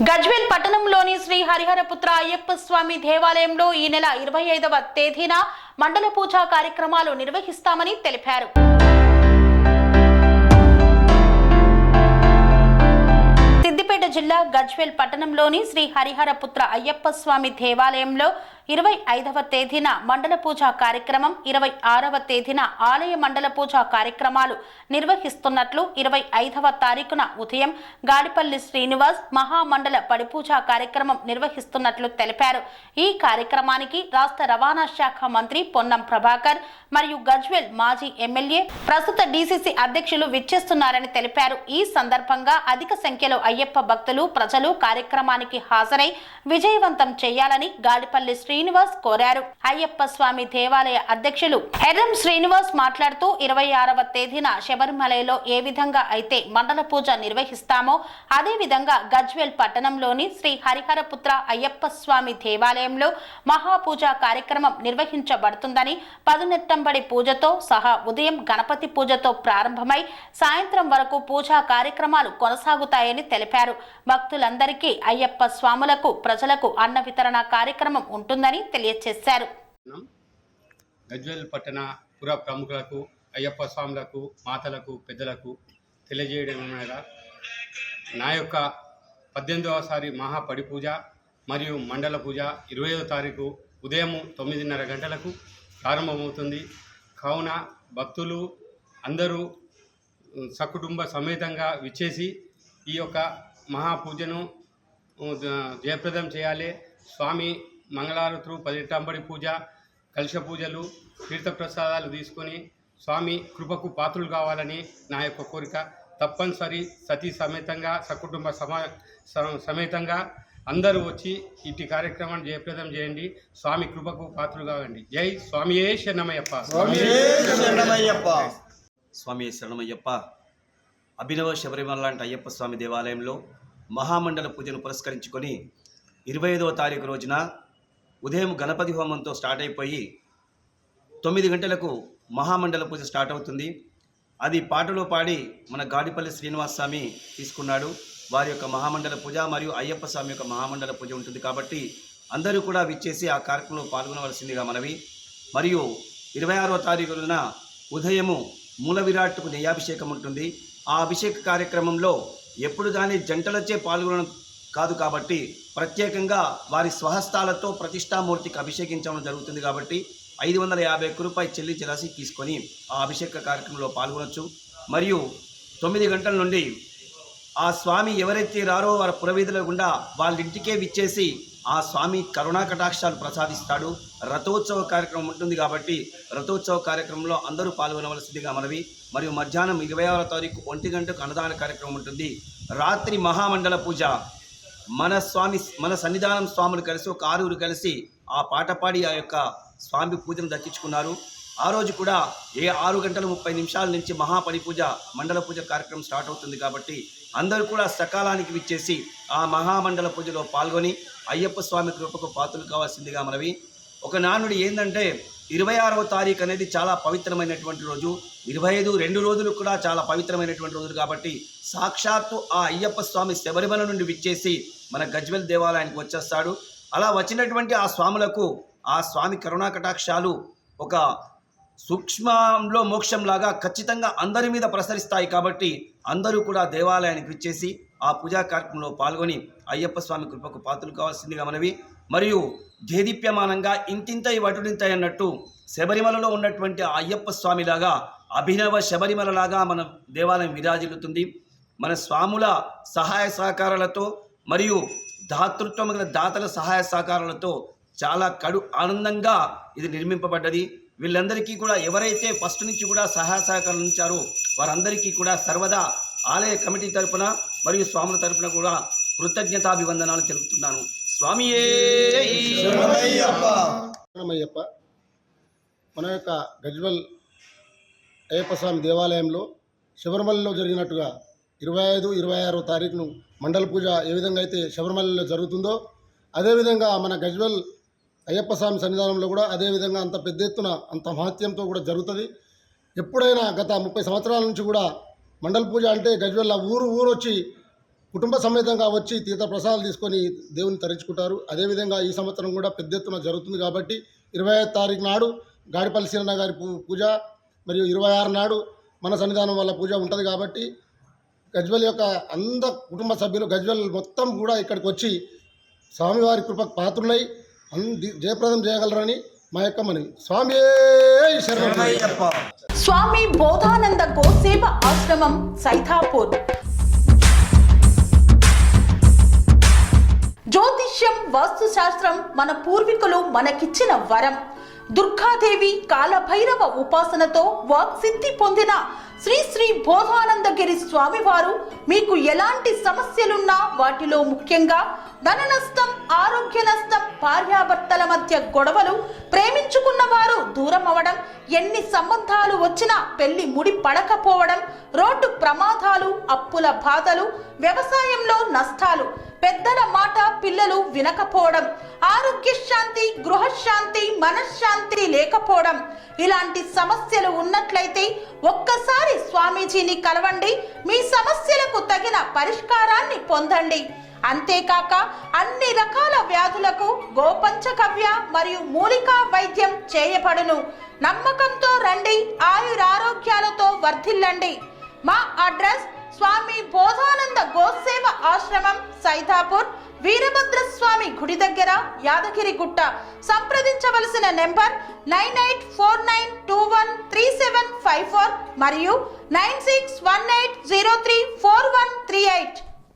గజ్వేల్ పట్టణంలోని శ్రీ హరిహరపుత్ర అయ్యప్ప స్వామి దేవాలయంలో ఈ నెల 25వ తేదీన మండల పూజా కార్యక్రమాలు నిర్వహిస్తామని తెలిపారు. సిద్దిపేట జిల్లా గజ్వేల్ పట్టణంలోని శ్రీ హరిహరపుత్ర అయ్యప్ప స్వామి దేవాలయంలో 25వ తేదీన మండల పూజా కార్యక్రమం, 26వ తేదీన ఆలయ మండల పూజా కార్యక్రమాలు నిర్వహిస్తున్నట్లు 25వ తారీఖున ఉదయం గాడిపల్లి శ్రీనివాస్ మహామండల పడిపూజా కార్యక్రమం నిర్వహిస్తున్నట్లు తెలిపారు. ఈ కార్యక్రమానికి రాష్ట్ర రవాణా శాఖ మంత్రి పొన్నం ప్రభాకర్ మరియు గజ్వేల్ మాజీ ఎమ్మెల్యే ప్రస్తుత డీసీసీ అధ్యక్షులు విచ్చేస్తున్నారని తెలిపారు. ఈ సందర్భంగా అధిక సంఖ్యలో అయ్యప్ప భక్తులు ప్రజలు కార్యక్రమానికి హాజరై విజయవంతం చేయాలని గాడిపల్లి శ్రీనివాస్ కోరారు. అయ్యప్ప స్వామి దేవాలయ అధ్యక్షులు ఎర్రం శ్రీనివాస్ మాట్లాడుతూ 26వ తేదీన శబరిమలలో ఏ విధంగా అయితే మండల పూజ నిర్వహిస్తామో అదే విధంగా గజ్వేల్ పట్టణంలోని శ్రీ హరిహరపుత్ర అయ్యప్ప స్వామి దేవాలయంలో మహాపూజ కార్యక్రమం నిర్వహించబడుతుందని, పదునెట్టంబడి పూజతో సహా ఉదయం గణపతి పూజతో ప్రారంభమై సాయంత్రం వరకు పూజా కార్యక్రమాలు కొనసాగుతాయని తెలిపారు. భక్తులందరికీ అయ్యప్ప స్వాములకు ప్రజలకు అన్న వితరణ కార్యక్రమం ఉంటుందని తెలియజేశారు. గజ్వేల్ పట్టణ పుర ప్రముఖులకు, అయ్యప్ప స్వాములకు, మాతలకు, పెద్దలకు తెలియజేయడం మీద నా యొక్క 18వసారి మహాపడి పూజ మరియు మండల పూజ 25వ తారీఖు ఉదయం 9:30 గంటలకు ప్రారంభమవుతుంది. కావున భక్తులు అందరూ సకుటుంబ సమేతంగా విచ్చేసి ఈ యొక్క మహాపూజను జయప్రదం చేయాలి. స్వామి మంగళారతులు, పదిటంబడి పూజ, కలశ పూజలు, తీర్థప్రసాదాలు తీసుకొని స్వామి కృపకు పాత్రులు కావాలని నా యొక్క కోరిక. తప్పనిసరి సతీ సమేతంగా సకుటుంబ సమేతంగా అందరూ వచ్చి ఇట్టి కార్యక్రమాన్ని జయప్రదం చేయండి. స్వామి కృపకు పాత్రులు కావండి. జై స్వామియే శరణమయ్యప్ప. స్వామి శరణమయ్యప్ప. అభినవ శబరిమల లాంటి అయ్యప్ప స్వామి దేవాలయంలో మహామండల పూజను పురస్కరించుకొని 25వ తారీఖు రోజున ఉదయం గణపతి హోమంతో స్టార్ట్ అయిపోయి 9 గంటలకు మహామండల పూజ స్టార్ట్ అవుతుంది. అది పాటలో పాడి మన గాడిపల్లి శ్రీనివాస్ స్వామి తీసుకున్నాడు. వారి యొక్క మహామండల పూజ మరియు అయ్యప్ప స్వామి యొక్క మహామండల పూజ ఉంటుంది. కాబట్టి అందరూ కూడా విచ్చేసి ఆ కార్యక్రమంలో పాల్గొనవలసిందిగా మనవి. మరియు 26వ తారీఖున ఉదయము మూల విరాట్కు నెయ్యాభిషేకం ఉంటుంది. ఆ అభిషేక కార్యక్రమంలో ఎప్పుడు కానీ జంటలచే పాల్గొనడం కాదు కాబట్టి ప్రత్యేకంగా వారి స్వహస్తాలతో ప్రతిష్టామూర్తికి అభిషేకించడం జరుగుతుంది. కాబట్టి 551 రూపాయలు చెల్లించి రసీదు తీసుకొని ఆ అభిషేక కార్యక్రమంలో పాల్గొనవచ్చు. మరియు 9 గంటల నుండి ఆ స్వామి ఎవరైతే రారో వారి పురవీధుల గుండా వాళ్ళ ఇంటికే విచ్చేసి ఆ స్వామి కరుణా కటాక్షాలు ప్రసాదిస్తాడు. రథోత్సవ కార్యక్రమం ఉంటుంది. కాబట్టి రథోత్సవ కార్యక్రమంలో అందరూ పాల్గొనవలసిందిగా మనవి. మరియు మధ్యాహ్నం 26వ తారీఖు 1 గంటకు అన్నదాన కార్యక్రమం ఉంటుంది. రాత్రి మహామండల పూజ మన సన్నిధానం స్వాములు కలిసి ఒక 6 కలిసి ఆ పాట పాడి ఆ యొక్క స్వామి పూజను దక్కించుకున్నారు. ఆ రోజు కూడా 6:30 నుంచి మహాపడి పూజ మండల పూజ కార్యక్రమం స్టార్ట్ అవుతుంది. కాబట్టి అందరూ కూడా సకాలానికి విచ్చేసి ఆ మహామండల పూజలో పాల్గొని అయ్యప్ప స్వామి కృపకు పాత్రలు కావాల్సిందిగా మనవి. ఒక నానుడి ఏంటంటే 26వ తారీఖు అనేది చాలా పవిత్రమైనటువంటి రోజు. 25 2 రోజులు కూడా చాలా పవిత్రమైనటువంటి రోజులు. కాబట్టి సాక్షాత్తు ఆ అయ్యప్ప స్వామి శబరిమల నుండి విచ్చేసి మన గజ్వేల్ దేవాలయానికి వచ్చేస్తాడు. అలా వచ్చినటువంటి ఆ స్వాములకు ఆ స్వామి కరుణా కటాక్షాలు ఒక సూక్ష్మంలో మోక్షంలాగా ఖచ్చితంగా అందరి మీద ప్రసరిస్తాయి. కాబట్టి అందరూ కూడా దేవాలయానికి విచ్చేసి ఆ పూజా కార్యక్రమంలో పాల్గొని అయ్యప్ప స్వామి కృపకు పాత్రలు కావాల్సిందిగా మనవి. మరియు దేదీప్యమానంగా ఇంతింతై వటుడింతై అన్నట్టు శబరిమలలో ఉన్నటువంటి అయ్యప్ప స్వామిలాగా అభినవ శబరిమలలాగా మన దేవాలయం విరాజిల్లుతుంది. మన స్వాముల సహాయ సహకారాలతో మరియు దాతృత్వం గల దాతల సహాయ సహకారాలతో చాలా కడు ఆనందంగా ఇది నిర్మింపబడ్డది. వీళ్ళందరికీ కూడా ఎవరైతే ఫస్ట్ నుంచి కూడా సహాయ సహకారాలు ఇచ్చారో వారందరికీ కూడా సర్వదా ఆలయ కమిటీ తరపున మరియు స్వాముల తరపున కూడా కృతజ్ఞతాభివందనాలు తెలుపుతున్నాను. స్వామియే శరణమయ్యప్ప. మన యొక్క గజ్వేల్ అయ్యప్ప స్వామి దేవాలయంలో శబరిమలలో జరిగినట్టుగా 25, 26వ తారీఖును మండల పూజ ఏ విధంగా అయితే శబరిమలలో జరుగుతుందో అదేవిధంగా మన గజ్వేల్ అయ్యప్ప స్వామి సన్నిధానంలో కూడా అదేవిధంగా అంత పెద్ద ఎత్తున అంత మహత్యంతో కూడా జరుగుతుంది. ఎప్పుడైనా గత 30 సంవత్సరాల నుంచి కూడా మండల పూజ అంటే గజ్వేల్ ఊరు వచ్చి కుటుంబ సమేతంగా వచ్చి తీర్థప్రసాదాలు తీసుకొని దేవుని తరించుకుంటారు. అదేవిధంగా ఈ సంవత్సరం కూడా పెద్ద ఎత్తున జరుగుతుంది కాబట్టి 25వ తారీఖు నాడు గాడిపల్లి సీనన్న గారి పూజ మరియు 26 నాడు మన సన్నిధానం వల్ల పూజ ఉంటుంది కాబట్టి గజ్వెల్ యొక్క కుటుంబ సభ్యులు గజ్వెల్ మొత్తం కూడా ఇక్కడికి వచ్చి స్వామివారి కృపకు పాత్రులై జయప్రదం చేయగలరని మా యొక్క మనవి. స్వామి శరణమయ్యప్ప. స్వామి బోధానంద గోసేవ ఆశ్రమం సైథాపూర్. జ్యోతిష్యం, వాస్తుశాస్త్రం మన పూర్వీకులు మనకిచ్చిన వరం. దుర్గాదేవి, కాలభైరవ ఉపాసనతో వాక్సిద్ధి పొందిన శ్రీ శ్రీ బోధానందగిరి స్వామివారు మీకు ఎలాంటి సమస్యలున్నా, వాటిలో ముఖ్యంగా ధన నష్టం, ఆరోగ్య నష్టం, భార్యాభర్తల మధ్య గొడవలు, ప్రేమించుకున్న వారు దూరం అవడం, ఎన్ని సంబంధాలు వచ్చినా పెళ్లి ముడి పడకపోవడం, రోడ్డు ప్రమాదాలు, అప్పుల బాధలు, వ్యవసాయంలో నష్టాలు, పెద్దల మాట పిల్లలు వినకపోవడం, ఆరోగ్య శాంతి, గృహశాంతి, మనశ్శాంతి లేకపోవడం, ఇలాంటి సమస్యలు ఉన్నట్లయితే ఒక్కసారి స్వామీజీని కలవండి. మీ సమస్యలకు తగిన పరిష్కారాన్ని పొందండి. అంతేకాక అన్ని రకాల వ్యాధులకు గోపంచకవ్య మరియు మూలికా వైద్యం చేయబడును. నమ్మకంతో రండి, ఆయురారోగ్యాలతో వర్ధిల్లండి. మా అడ్రస్ స్వామి బోధానంద గోసేవ ఆశ్రమం, సైథాపూర్, వీరభద్రస్వామి గుడి దగ్గర, యాదగిరిగుట్ట. సంప్రదించవలసిన నెంబర్ 9849213754 మరియు 9618034138.